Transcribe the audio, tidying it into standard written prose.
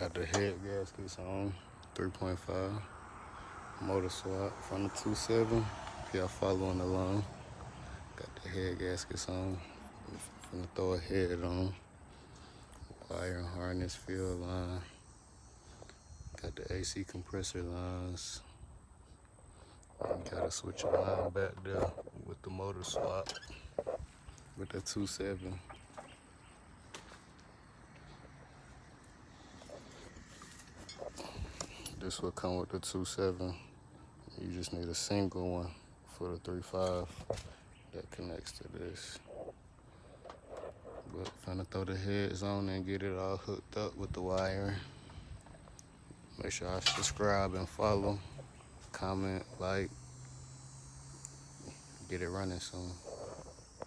Got the head gaskets on, 3.5. Motor swap from the 2.7. If y'all following along. Got the head gaskets on. Finna throw a head on. Wire and harness field line. Got the AC compressor lines. Gotta switch a line back there with the motor swap with the 2.7. This will come with the 2.7. You just need a single one for the 3.5 that connects to this. But finna throw the heads on and get it all hooked up with the wire. Make sure I subscribe and follow, comment, like, get it running soon.